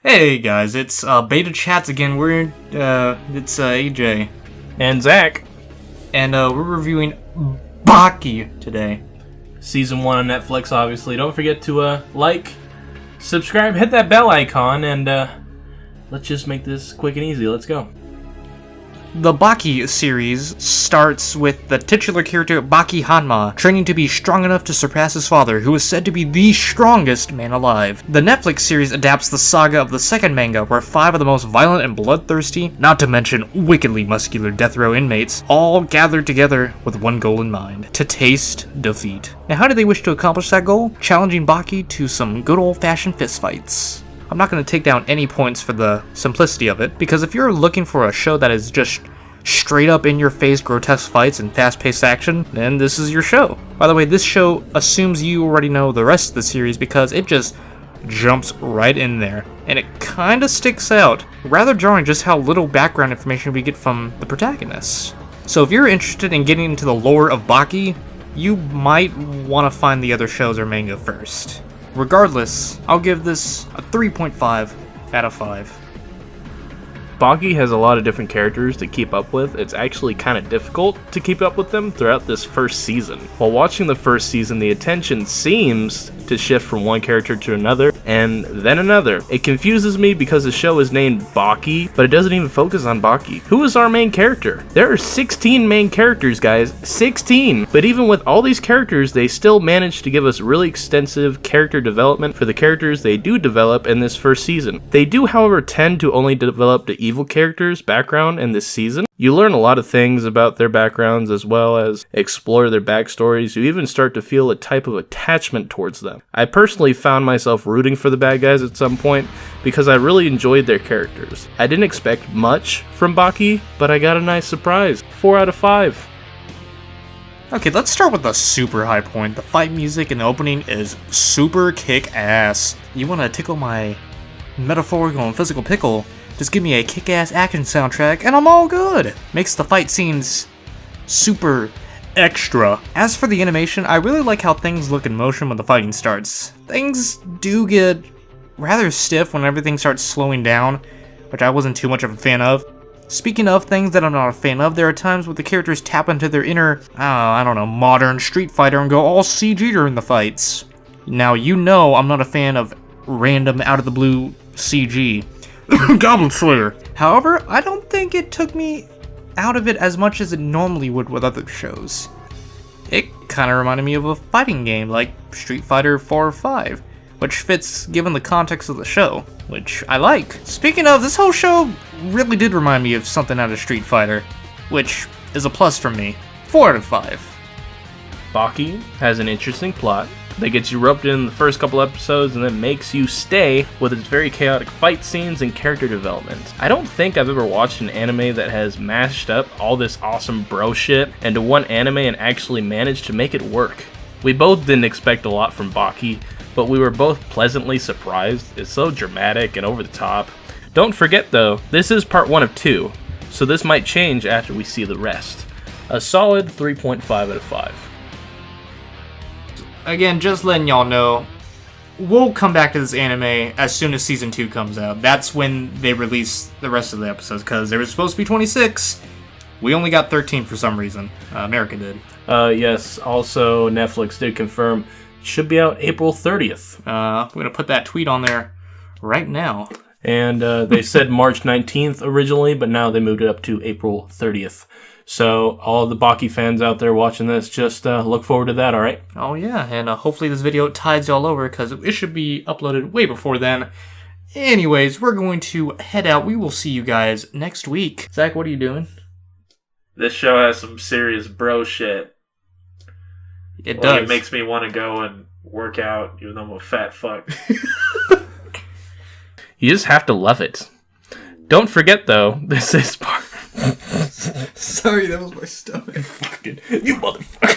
Hey guys, it's Beta Chats again. It's AJ. And Zach. And we're reviewing Baki today. Season 1 on Netflix, obviously. Don't forget to like, subscribe, hit that bell icon, and let's just make this quick and easy. Let's go. The Baki series starts with the titular character Baki Hanma training to be strong enough to surpass his father, who is said to be the strongest man alive. The Netflix series adapts the saga of the second manga, where 5 of the most violent and bloodthirsty, not to mention wickedly muscular death row inmates, all gathered together with one goal in mind: to taste defeat. Now, how do they wish to accomplish that goal? Challenging Baki to some good old-fashioned fistfights. I'm not going to take down any points for the simplicity of it, because if you're looking for a show that is just straight up in your face grotesque fights and fast-paced action, then this is your show. By the way, this show assumes you already know the rest of the series because it just jumps right in there, and it kind of sticks out. Rather jarring just how little background information we get from the protagonists. So if you're interested in getting into the lore of Baki, you might want to find the other shows or manga first. Regardless, I'll give this a 3.5 out of 5. Baki has a lot of different characters to keep up with. It's actually kind of difficult to keep up with them throughout this first season. While watching the first season, the attention seems to shift from one character to another, and then another. It confuses me because the show is named Baki, but it doesn't even focus on Baki. Who is our main character? There are 16 main characters, guys. 16! But even with all these characters, they still manage to give us really extensive character development for the characters they do develop in this first season. They do, however, tend to only develop the evil characters' background in this season. You learn a lot of things about their backgrounds as well as explore their backstories. You even start to feel a type of attachment towards them. I personally found myself rooting for the bad guys at some point because I really enjoyed their characters. I didn't expect much from Baki, but I got a nice surprise. 4 out of 5. Okay, let's start with the super high point. The fight music in the opening is super kick-ass. You want to tickle my metaphorical and physical pickle? Just give me a kick-ass action soundtrack and I'm all good. Makes the fight scenes super extra. As for the animation, I really like how things look in motion when the fighting starts. Things do get rather stiff when everything starts slowing down, which I wasn't too much of a fan of. Speaking of things that I'm not a fan of, there are times where the characters tap into their inner, modern Street Fighter and go all CG during the fights. Now, you know I'm not a fan of random out-of-the-blue CG. Goblin Slayer. However, I don't think it took me out of it as much as it normally would with other shows. It kind of reminded me of a fighting game like Street Fighter 4 or 5, which fits given the context of the show, which I like. Speaking of, this whole show really did remind me of something out of Street Fighter, which is a plus for me. 4 out of 5. Baki has an interesting plot that gets you roped in the first couple episodes and then makes you stay with its very chaotic fight scenes and character development. I don't think I've ever watched an anime that has mashed up all this awesome bro shit into one anime and actually managed to make it work. We both didn't expect a lot from Baki, but we were both pleasantly surprised. It's so dramatic and over the top. Don't forget though, this is part 1 of 2, so this might change after we see the rest. A solid 3.5 out of 5. Again, just letting y'all know, we'll come back to this anime as soon as Season 2 comes out. That's when they release the rest of the episodes, because there was supposed to be 26. We only got 13 for some reason. America did. Yes, also Netflix did confirm it should be out April 30th. We're going to put that tweet on there right now. And they said March 19th originally, but now they moved it up to April 30th. So all of the Baki fans out there watching this, just look forward to that, alright? Oh yeah, and hopefully this video tides y'all over, because it should be uploaded way before then. Anyways, we're going to head out. We will see you guys next week. Zach, what are you doing? This show has some serious bro shit. It does. It makes me want to go and work out, even though I'm a fat fuck. You just have to love it. Don't forget, though, this is part... Sorry, that was my stomach. You motherfucker.